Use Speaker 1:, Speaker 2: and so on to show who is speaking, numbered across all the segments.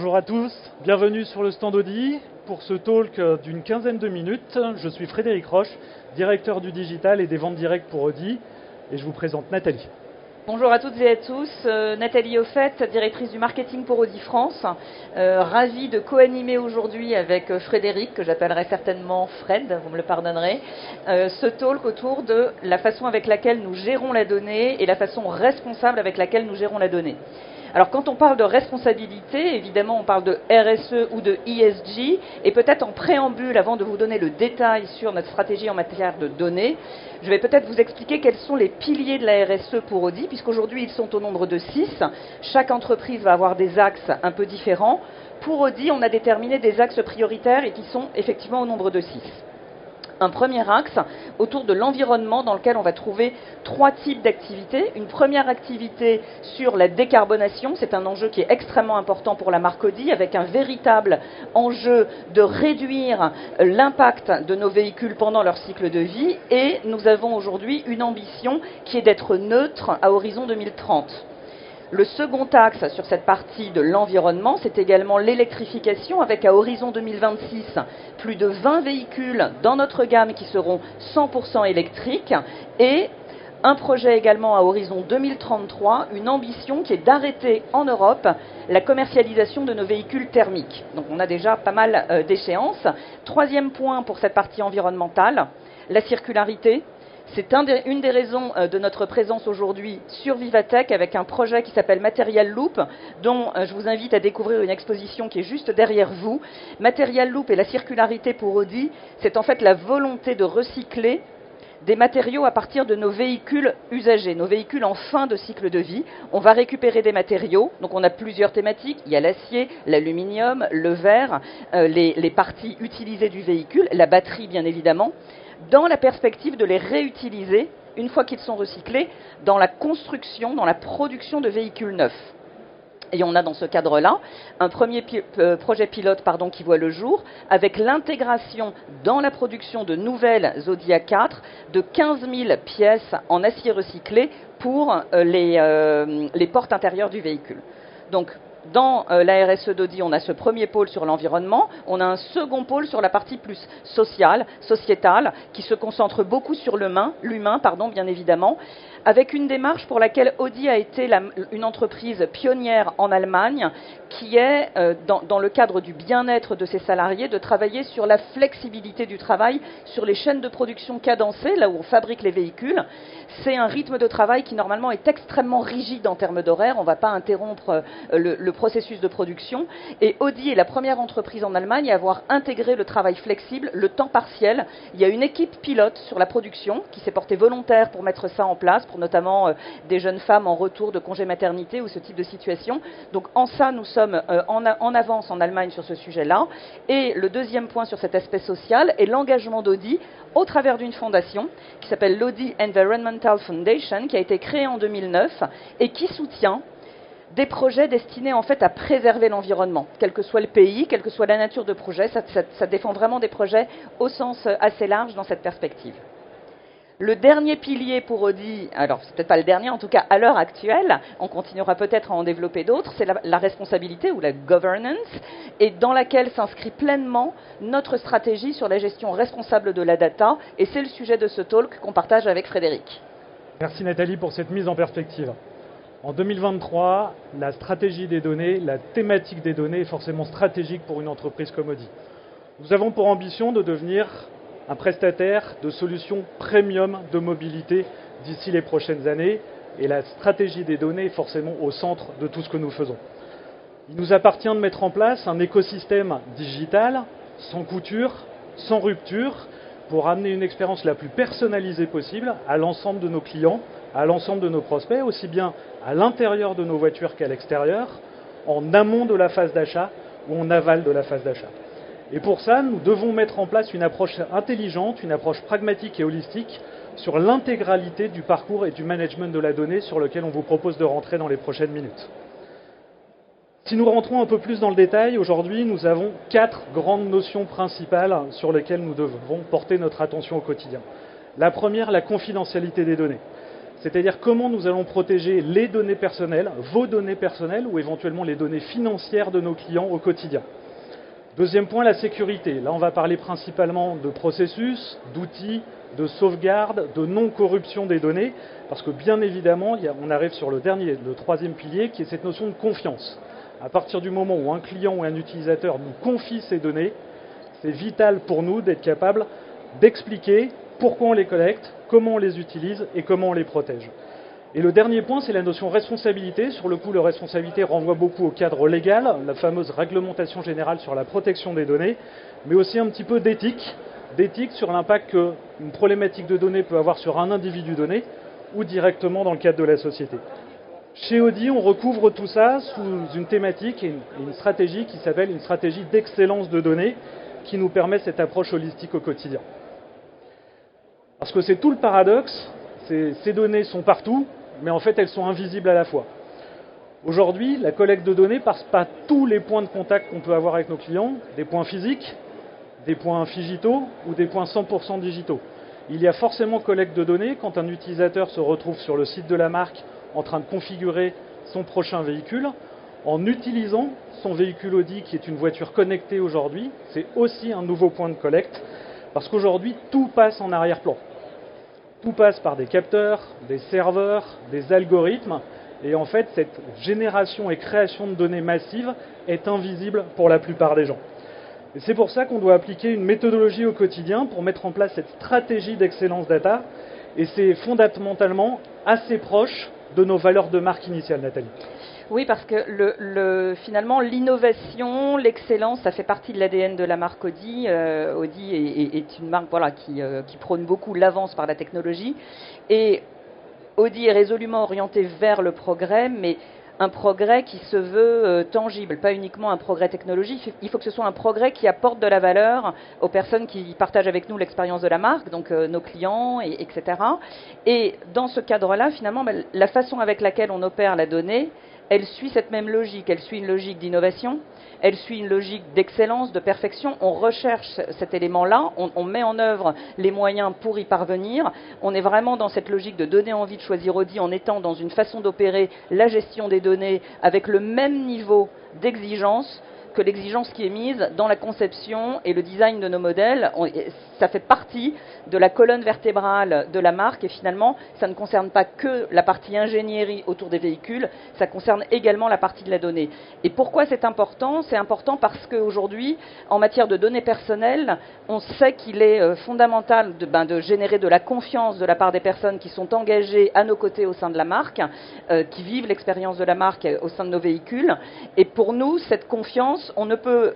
Speaker 1: Bonjour à tous, bienvenue sur le stand Audi pour ce talk d'une quinzaine de minutes. Je suis Frédéric Roche, directeur du digital et des ventes directes pour Audi, et je vous présente Nathalie.
Speaker 2: Bonjour à toutes et à tous, Nathalie Offet, directrice du marketing pour Audi France. Ravie de co-animer aujourd'hui avec Frédéric, que j'appellerai certainement Fred, vous me le pardonnerez, ce talk autour de la façon avec laquelle nous gérons la donnée et la façon responsable avec laquelle nous gérons la donnée. Alors quand on parle de responsabilité, évidemment on parle de RSE ou de ESG, et peut-être en préambule, avant de vous donner le détail sur notre stratégie en matière de données, je vais peut-être vous expliquer quels sont les piliers de la RSE pour Audi, puisqu'aujourd'hui ils sont au nombre de 6. Chaque entreprise va avoir des axes un peu différents. Pour Audi, on a déterminé des axes prioritaires et qui sont effectivement au nombre de 6. Un premier axe autour de l'environnement dans lequel on va trouver 3 types d'activités. Une première activité sur la décarbonation, c'est un enjeu qui est extrêmement important pour la marque Audi, avec un véritable enjeu de réduire l'impact de nos véhicules pendant leur cycle de vie. Et nous avons aujourd'hui une ambition qui est d'être neutre à horizon 2030. Le second axe sur cette partie de l'environnement, c'est également l'électrification, avec à horizon 2026 plus de 20 véhicules dans notre gamme qui seront 100% électriques, et un projet également à horizon 2033, une ambition qui est d'arrêter en Europe la commercialisation de nos véhicules thermiques. Donc on a déjà pas mal d'échéances. Troisième point pour cette partie environnementale, la circularité. C'est une des raisons de notre présence aujourd'hui sur Vivatech avec un projet qui s'appelle Material Loop, dont je vous invite à découvrir une exposition qui est juste derrière vous. Material Loop et la circularité pour Audi, c'est en fait la volonté de recycler des matériaux à partir de nos véhicules usagés, nos véhicules en fin de cycle de vie. On va récupérer des matériaux, donc on a plusieurs thématiques. Il y a l'acier, l'aluminium, le verre, les parties utilisées du véhicule, la batterie bien évidemment, dans la perspective de les réutiliser, une fois qu'ils sont recyclés, dans la construction, dans la production de véhicules neufs. Et on a dans ce cadre-là un premier projet pilote qui voit le jour, avec l'intégration dans la production de nouvelles Audi A4 de 15 000 pièces en acier recyclé pour les portes intérieures du véhicule. Donc, dans la RSE d'Audi, on a ce premier pôle sur l'environnement, on a un second pôle sur la partie plus sociale, sociétale, qui se concentre beaucoup sur l'humain, bien évidemment, avec une démarche pour laquelle Audi a été une entreprise pionnière en Allemagne, qui est, dans le cadre du bien-être de ses salariés, de travailler sur la flexibilité du travail, sur les chaînes de production cadencées, là où on fabrique les véhicules. C'est un rythme de travail qui normalement est extrêmement rigide en termes d'horaire, on ne va pas interrompre le processus de production, et Audi est la première entreprise en Allemagne à avoir intégré le travail flexible, le temps partiel. Il y a une équipe pilote sur la production qui s'est portée volontaire pour mettre ça en place, pour notamment des jeunes femmes en retour de congé maternité ou ce type de situation. Donc en ça, nous sommes en avance en Allemagne sur ce sujet-là. Et le deuxième point sur cet aspect social est l'engagement d'Audi au travers d'une fondation qui s'appelle l'Audi Environmental Foundation, qui a été créée en 2009 et qui soutient des projets destinés en fait à préserver l'environnement, quel que soit le pays, quelle que soit la nature de projet. Ça défend vraiment des projets au sens assez large dans cette perspective. Le dernier pilier pour Audi, alors c'est peut-être pas le dernier, en tout cas à l'heure actuelle, on continuera peut-être à en développer d'autres, c'est la responsabilité ou la governance, et dans laquelle s'inscrit pleinement notre stratégie sur la gestion responsable de la data, et c'est le sujet de ce talk qu'on partage avec Frédéric.
Speaker 1: Merci Nathalie pour cette mise en perspective. En 2023, la stratégie des données, la thématique des données est forcément stratégique pour une entreprise comme Audi. Nous avons pour ambition de devenir un prestataire de solutions premium de mobilité d'ici les prochaines années, et la stratégie des données est forcément au centre de tout ce que nous faisons. Il nous appartient de mettre en place un écosystème digital, sans couture, sans rupture, pour amener une expérience la plus personnalisée possible à l'ensemble de nos clients, à l'ensemble de nos prospects, aussi bien à l'intérieur de nos voitures qu'à l'extérieur, en amont de la phase d'achat ou en aval de la phase d'achat. Et pour ça, nous devons mettre en place une approche intelligente, une approche pragmatique et holistique sur l'intégralité du parcours et du management de la donnée sur lequel on vous propose de rentrer dans les prochaines minutes. Si nous rentrons un peu plus dans le détail, aujourd'hui, nous avons 4 grandes notions principales sur lesquelles nous devons porter notre attention au quotidien. La première, la confidentialité des données. c'est-à-dire comment nous allons protéger les données personnelles, vos données personnelles ou éventuellement les données financières de nos clients au quotidien. Deuxième point, la sécurité. Là, on va parler principalement de processus, d'outils, de sauvegarde, de non-corruption des données, parce que bien évidemment, on arrive sur le troisième pilier, qui est cette notion de confiance. À partir du moment où un client ou un utilisateur nous confie ces données, c'est vital pour nous d'être capable d'expliquer pourquoi on les collecte, comment on les utilise et comment on les protège. Et le dernier point, c'est la notion de responsabilité. Sur le coup, la responsabilité renvoie beaucoup au cadre légal, la fameuse réglementation générale sur la protection des données, mais aussi un petit peu d'éthique sur l'impact qu'une problématique de données peut avoir sur un individu donné ou directement dans le cadre de la société. Chez Audi, on recouvre tout ça sous une thématique et une stratégie qui s'appelle une stratégie d'excellence de données qui nous permet cette approche holistique au quotidien. Parce que c'est tout le paradoxe, ces données sont partout, mais en fait elles sont invisibles à la fois. Aujourd'hui, la collecte de données passe pas tous les points de contact qu'on peut avoir avec nos clients, des points physiques, des points digitaux ou des points 100% digitaux. Il y a forcément collecte de données quand un utilisateur se retrouve sur le site de la marque en train de configurer son prochain véhicule, en utilisant son véhicule Audi qui est une voiture connectée aujourd'hui. C'est aussi un nouveau point de collecte, parce qu'aujourd'hui tout passe en arrière-plan. Tout passe par des capteurs, des serveurs, des algorithmes, et en fait cette génération et création de données massives est invisible pour la plupart des gens. Et c'est pour ça qu'on doit appliquer une méthodologie au quotidien pour mettre en place cette stratégie d'excellence data, et c'est fondamentalement assez proche de nos valeurs de marque initiales, Nathalie.
Speaker 2: Oui, parce que finalement, l'innovation, l'excellence, ça fait partie de l'ADN de la marque Audi. Audi est une marque qui prône beaucoup l'avance par la technologie. Et Audi est résolument orienté vers le progrès, mais un progrès qui se veut tangible, pas uniquement un progrès technologique. Il faut que ce soit un progrès qui apporte de la valeur aux personnes qui partagent avec nous l'expérience de la marque, donc nos clients, etc. Et dans ce cadre-là, finalement, la façon avec laquelle on opère la donnée, elle suit cette même logique. Elle suit une logique d'innovation, elle suit une logique d'excellence, de perfection. On recherche cet élément-là, on met en œuvre les moyens pour y parvenir. On est vraiment dans cette logique de donner envie de choisir Audi en étant dans une façon d'opérer la gestion des données avec le même niveau d'exigence que l'exigence qui est mise dans la conception et le design de nos modèles. Ça fait partie de la colonne vertébrale de la marque et finalement, ça ne concerne pas que la partie ingénierie autour des véhicules, ça concerne également la partie de la donnée. Et pourquoi c'est important ? C'est important parce qu'aujourd'hui, en matière de données personnelles, on sait qu'il est fondamental de générer de la confiance de la part des personnes qui sont engagées à nos côtés au sein de la marque, qui vivent l'expérience de la marque au sein de nos véhicules. Et pour nous, cette confiance, on ne peut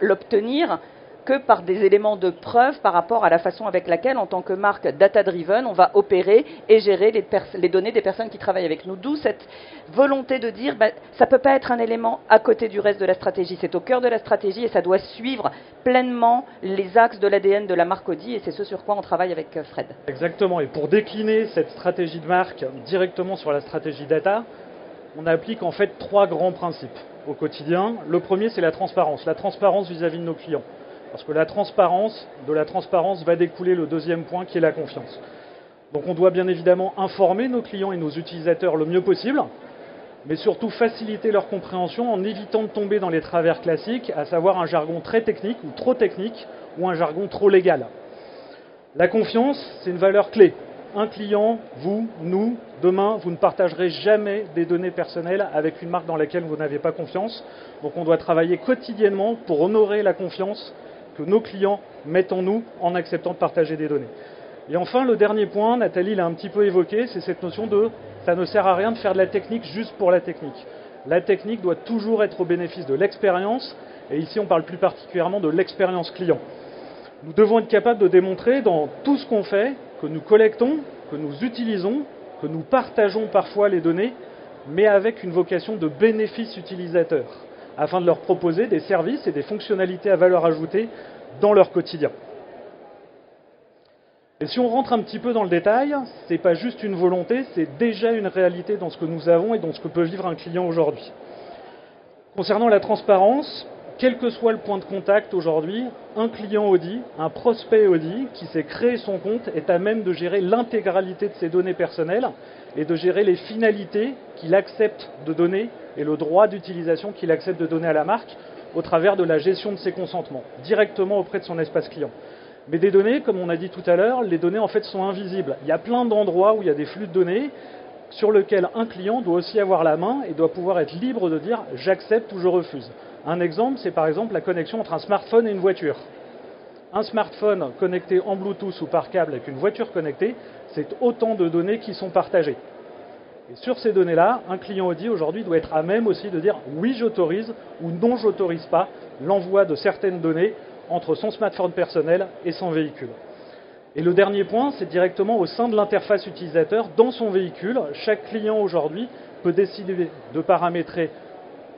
Speaker 2: l'obtenir que par des éléments de preuve par rapport à la façon avec laquelle, en tant que marque data-driven, on va opérer et gérer les données des personnes qui travaillent avec nous. D'où cette volonté de dire, ça ne peut pas être un élément à côté du reste de la stratégie. C'est au cœur de la stratégie et ça doit suivre pleinement les axes de l'ADN de la marque Audi et c'est ce sur quoi on travaille avec Fred.
Speaker 1: Exactement. Et pour décliner cette stratégie de marque directement sur la stratégie data, on applique en fait 3 grands principes au quotidien. Le premier, c'est la transparence vis-à-vis de nos clients. Parce que de la transparence va découler le deuxième point qui est la confiance. Donc on doit bien évidemment informer nos clients et nos utilisateurs le mieux possible, mais surtout faciliter leur compréhension en évitant de tomber dans les travers classiques, à savoir un jargon très technique ou trop technique ou un jargon trop légal. La confiance, c'est une valeur clé. Un client, vous, nous, demain, vous ne partagerez jamais des données personnelles avec une marque dans laquelle vous n'avez pas confiance. Donc on doit travailler quotidiennement pour honorer la confiance que nos clients mettent en nous en acceptant de partager des données. Et enfin, le dernier point, Nathalie l'a un petit peu évoqué, c'est cette notion de ça ne sert à rien de faire de la technique juste pour la technique. La technique doit toujours être au bénéfice de l'expérience, et ici on parle plus particulièrement de l'expérience client. Nous devons être capables de démontrer dans tout ce qu'on fait, que nous collectons, que nous utilisons, que nous partageons parfois les données, mais avec une vocation de bénéfice utilisateur, afin de leur proposer des services et des fonctionnalités à valeur ajoutée dans leur quotidien. Et si on rentre un petit peu dans le détail, ce n'est pas juste une volonté, c'est déjà une réalité dans ce que nous avons et dans ce que peut vivre un client aujourd'hui. Concernant la transparence, quel que soit le point de contact aujourd'hui, un client Audi, un prospect Audi qui s'est créé son compte est à même de gérer l'intégralité de ses données personnelles et de gérer les finalités qu'il accepte de donner et le droit d'utilisation qu'il accepte de donner à la marque au travers de la gestion de ses consentements, directement auprès de son espace client. Mais des données, comme on a dit tout à l'heure, les données en fait sont invisibles. Il y a plein d'endroits où il y a des flux de données sur lesquels un client doit aussi avoir la main et doit pouvoir être libre de dire « j'accepte » ou « je refuse ». Un exemple, c'est par exemple la connexion entre un smartphone et une voiture. Un smartphone connecté en Bluetooth ou par câble avec une voiture connectée, c'est autant de données qui sont partagées. Et sur ces données-là, un client Audi aujourd'hui doit être à même aussi de dire « oui, j'autorise » ou « non, j'autorise pas » l'envoi de certaines données entre son smartphone personnel et son véhicule. Et le dernier point, c'est directement au sein de l'interface utilisateur, dans son véhicule. Chaque client aujourd'hui peut décider de paramétrer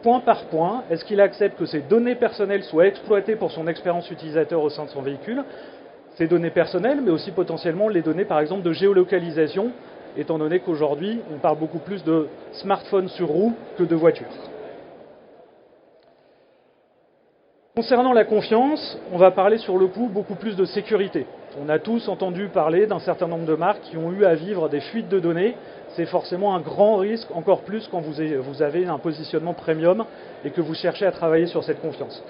Speaker 1: point par point, est-ce qu'il accepte que ces données personnelles soient exploitées pour son expérience utilisateur au sein de son véhicule, ces données personnelles, mais aussi potentiellement les données par exemple de géolocalisation, étant donné qu'aujourd'hui on parle beaucoup plus de smartphones sur roue que de voitures. Concernant la confiance, on va parler sur le coup beaucoup plus de sécurité. On a tous entendu parler d'un certain nombre de marques qui ont eu à vivre des fuites de données. C'est forcément un grand risque, encore plus quand vous avez un positionnement premium et que vous cherchez à travailler sur cette confiance.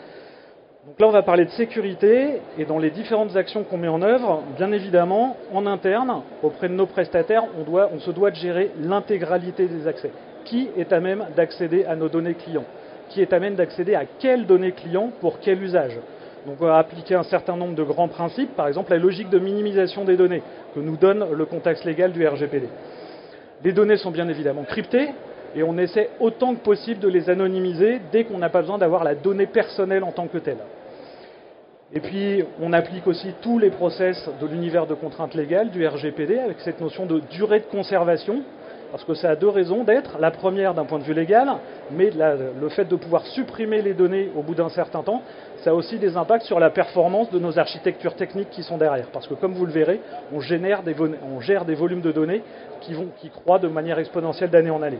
Speaker 1: Donc là, on va parler de sécurité et dans les différentes actions qu'on met en œuvre, bien évidemment, en interne, auprès de nos prestataires, on se doit de gérer l'intégralité des accès. Qui est à même d'accéder à nos données clients? Qui est à même d'accéder à quelles données clients pour quel usage? Donc on va appliquer un certain nombre de grands principes, par exemple la logique de minimisation des données que nous donne le contexte légal du RGPD. Les données sont bien évidemment cryptées et on essaie autant que possible de les anonymiser dès qu'on n'a pas besoin d'avoir la donnée personnelle en tant que telle. Et puis on applique aussi tous les process de l'univers de contraintes légales du RGPD avec cette notion de durée de conservation, parce que ça a deux raisons d'être. La première d'un point de vue légal, mais le fait de pouvoir supprimer les données au bout d'un certain temps, ça a aussi des impacts sur la performance de nos architectures techniques qui sont derrière. Parce que comme vous le verrez, on gère des volumes de données qui croît de manière exponentielle d'année en année.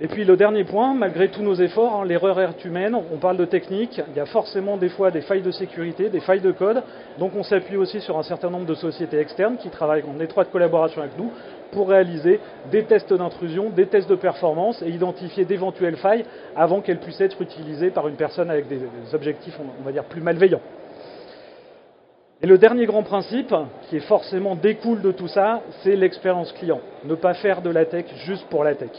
Speaker 1: Et puis le dernier point, malgré tous nos efforts, l'erreur est humaine, on parle de technique, il y a forcément des fois des failles de sécurité, des failles de code, donc on s'appuie aussi sur un certain nombre de sociétés externes qui travaillent en étroite collaboration avec nous pour réaliser des tests d'intrusion, des tests de performance et identifier d'éventuelles failles avant qu'elles puissent être utilisées par une personne avec des objectifs, on va dire, plus malveillants. Et le dernier grand principe, qui est forcément découle de tout ça, c'est l'expérience client. Ne pas faire de la tech juste pour la tech.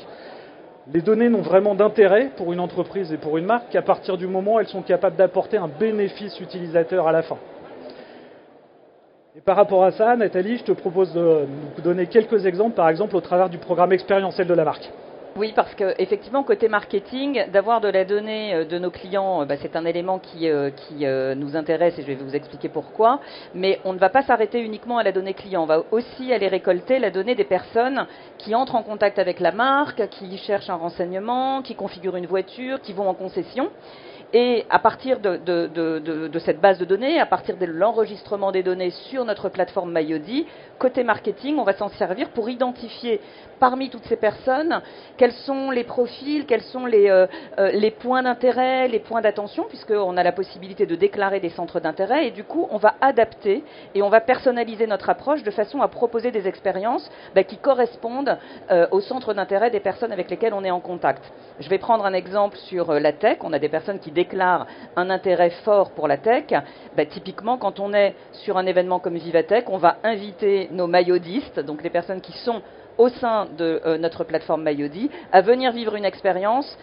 Speaker 1: Les données n'ont vraiment d'intérêt pour une entreprise et pour une marque qu'à partir du moment où elles sont capables d'apporter un bénéfice utilisateur à la fin. Et par rapport à ça, Nathalie, je te propose de nous donner quelques exemples, par exemple au travers du programme expérientiel de la marque.
Speaker 2: Oui, parce qu'effectivement, côté marketing, d'avoir de la donnée de nos clients, c'est un élément qui nous intéresse et je vais vous expliquer pourquoi. Mais on ne va pas s'arrêter uniquement à la donnée client. On va aussi aller récolter la donnée des personnes qui entrent en contact avec la marque, qui cherchent un renseignement, qui configurent une voiture, qui vont en concession. Et à partir de cette base de données, à partir de l'enregistrement des données sur notre plateforme MyAudi, côté marketing, on va s'en servir pour identifier parmi toutes ces personnes quels sont les profils, quels sont les points d'intérêt, les points d'attention, puisqu'on a la possibilité de déclarer des centres d'intérêt. Et du coup, on va adapter et on va personnaliser notre approche de façon à proposer des expériences qui correspondent aux centres d'intérêt des personnes avec lesquelles on est en contact. Je vais prendre un exemple sur la tech. On a des personnes qui déclarent un intérêt fort pour la tech. Typiquement, quand on est sur un événement comme Vivatech, on va inviter nos MyAudistes, donc les personnes qui sont au sein de notre plateforme MyAudi, à venir vivre une expérience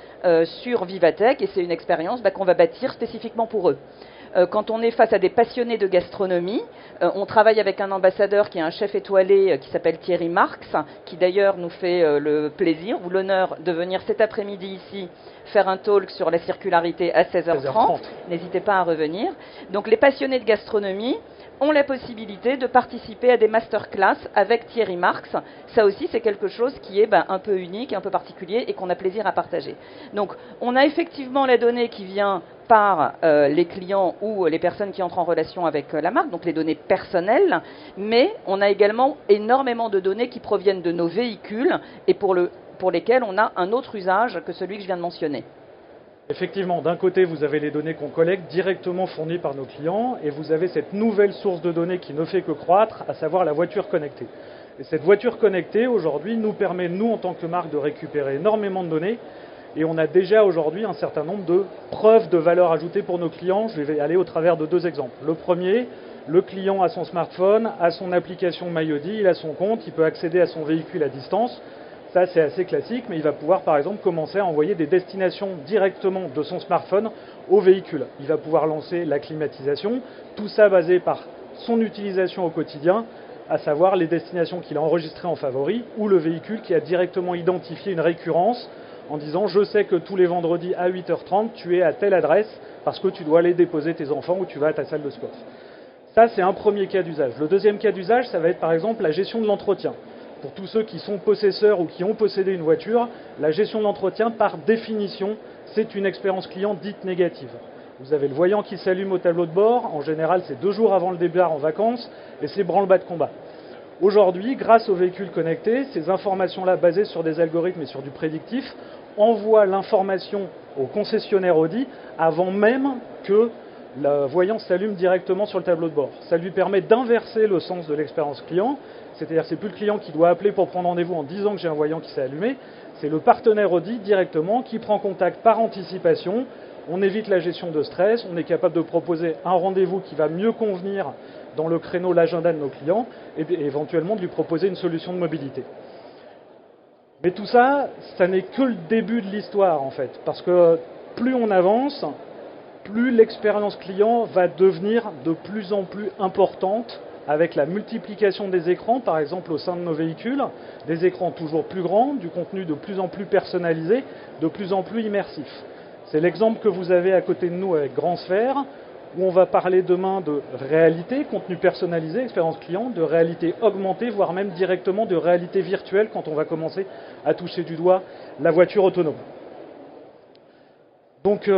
Speaker 2: sur Vivatech, et c'est une expérience qu'on va bâtir spécifiquement pour eux. Quand on est face à des passionnés de gastronomie, on travaille avec un ambassadeur qui est un chef étoilé qui s'appelle Thierry Marx, qui d'ailleurs nous fait le plaisir ou l'honneur de venir cet après-midi ici faire un talk sur la circularité à 16h30. N'hésitez pas à revenir. Donc les passionnés de gastronomie ont la possibilité de participer à des masterclass avec Thierry Marx. Ça aussi, c'est quelque chose qui est un peu unique, un peu particulier et qu'on a plaisir à partager. Donc, on a effectivement la donnée qui vient par les clients ou les personnes qui entrent en relation avec la marque, donc les données personnelles, mais on a également énormément de données qui proviennent de nos véhicules et pour lesquelles on a un autre usage que celui que je viens de mentionner.
Speaker 1: Effectivement, d'un côté, vous avez les données qu'on collecte directement fournies par nos clients, et vous avez cette nouvelle source de données qui ne fait que croître, à savoir la voiture connectée. Et cette voiture connectée, aujourd'hui, nous permet, nous, en tant que marque, de récupérer énormément de données, et on a déjà aujourd'hui un certain nombre de preuves de valeur ajoutée pour nos clients. Je vais aller au travers de deux exemples. Le premier, le client a son smartphone, a son application MyAudi, il a son compte, il peut accéder à son véhicule à distance. Ça, c'est assez classique, mais il va pouvoir, par exemple, commencer à envoyer des destinations directement de son smartphone au véhicule. Il va pouvoir lancer la climatisation, tout ça basé par son utilisation au quotidien, à savoir les destinations qu'il a enregistrées en favori, ou le véhicule qui a directement identifié une récurrence en disant « Je sais que tous les vendredis à 8h30, tu es à telle adresse parce que tu dois aller déposer tes enfants ou tu vas à ta salle de sport. » Ça, c'est un premier cas d'usage. Le deuxième cas d'usage, ça va être par exemple la gestion de l'entretien. Pour tous ceux qui sont possesseurs ou qui ont possédé une voiture, la gestion de l'entretien, par définition, c'est une expérience client dite négative. Vous avez le voyant qui s'allume au tableau de bord, en général c'est 2 jours avant le départ en vacances, et c'est branle-bas de combat. Aujourd'hui, grâce aux véhicules connectés, ces informations-là, basées sur des algorithmes et sur du prédictif, envoient l'information au concessionnaire Audi avant même que le voyant s'allume directement sur le tableau de bord. Ça lui permet d'inverser le sens de l'expérience client, c'est-à-dire que c'est plus le client qui doit appeler pour prendre rendez-vous en disant que j'ai un voyant qui s'est allumé, c'est le partenaire Audi directement qui prend contact par anticipation. On évite la gestion de stress, on est capable de proposer un rendez-vous qui va mieux convenir dans le créneau, l'agenda de nos clients, et éventuellement de lui proposer une solution de mobilité. Mais tout ça, ça n'est que le début de l'histoire en fait, parce que plus on avance, plus l'expérience client va devenir de plus en plus importante avec la multiplication des écrans, par exemple au sein de nos véhicules, des écrans toujours plus grands, du contenu de plus en plus personnalisé, de plus en plus immersif. C'est l'exemple que vous avez à côté de nous avec Grand Sphere, où on va parler demain de réalité, contenu personnalisé, expérience client, de réalité augmentée, voire même directement de réalité virtuelle quand on va commencer à toucher du doigt la voiture autonome. Donc,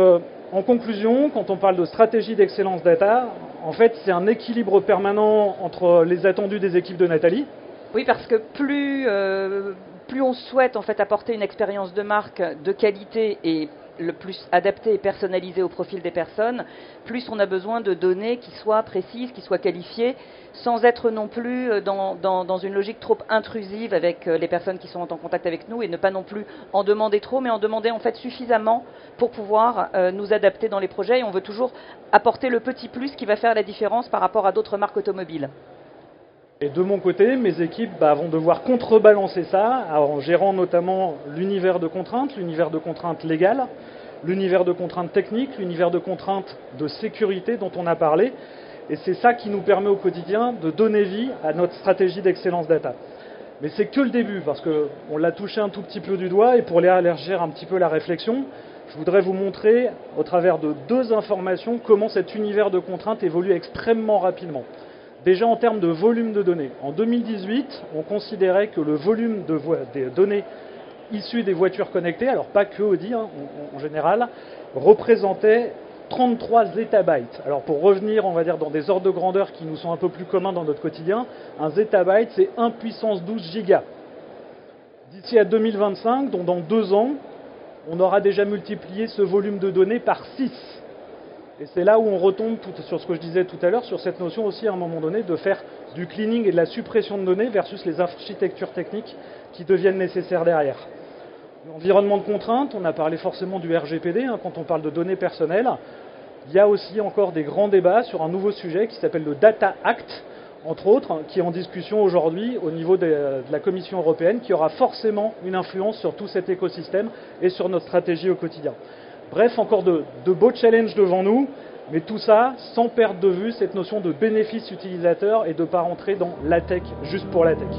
Speaker 1: en conclusion, quand on parle de stratégie d'excellence data, en fait, c'est un équilibre permanent entre les attendus des équipes de Nathalie.
Speaker 2: Oui, parce que plus on souhaite en fait apporter une expérience de marque de qualité et le plus adaptée et personnalisée au profil des personnes, plus on a besoin de données qui soient précises, qui soient qualifiées, sans être non plus dans une logique trop intrusive avec les personnes qui sont en contact avec nous et ne pas non plus en demander trop, mais en demander en fait suffisamment pour pouvoir nous adapter dans les projets. Et on veut toujours apporter le petit plus qui va faire la différence par rapport à d'autres marques automobiles.
Speaker 1: Et de mon côté, mes équipes vont devoir contrebalancer ça en gérant notamment l'univers de contraintes légales, l'univers de contraintes techniques, l'univers de contraintes de sécurité dont on a parlé. Et c'est ça qui nous permet au quotidien de donner vie à notre stratégie d'excellence data. Mais c'est que le début, parce qu'on l'a touché un tout petit peu du doigt, et pour élargir un petit peu la réflexion, je voudrais vous montrer, au travers de 2 informations, comment cet univers de contraintes évolue extrêmement rapidement. Déjà en termes de volume de données. En 2018, on considérait que le volume des données issues des voitures connectées, alors pas que Audi en général, représentait 33 zettabytes. Alors pour revenir, on va dire, dans des ordres de grandeur qui nous sont un peu plus communs dans notre quotidien, un zettabyte, c'est 1 puissance 12 gigas. D'ici à 2025, donc dans 2 ans, on aura déjà multiplié ce volume de données par 6. Et c'est là où on retombe sur ce que je disais tout à l'heure, sur cette notion aussi à un moment donné de faire du cleaning et de la suppression de données versus les architectures techniques qui deviennent nécessaires derrière. L'environnement de contrainte, on a parlé forcément du RGPD, quand on parle de données personnelles. Il y a aussi encore des grands débats sur un nouveau sujet qui s'appelle le Data Act, entre autres, qui est en discussion aujourd'hui au niveau de la Commission européenne, qui aura forcément une influence sur tout cet écosystème et sur notre stratégie au quotidien. Bref, encore de beaux challenges devant nous, mais tout ça sans perdre de vue cette notion de bénéfice utilisateur et de ne pas rentrer dans la tech juste pour la tech.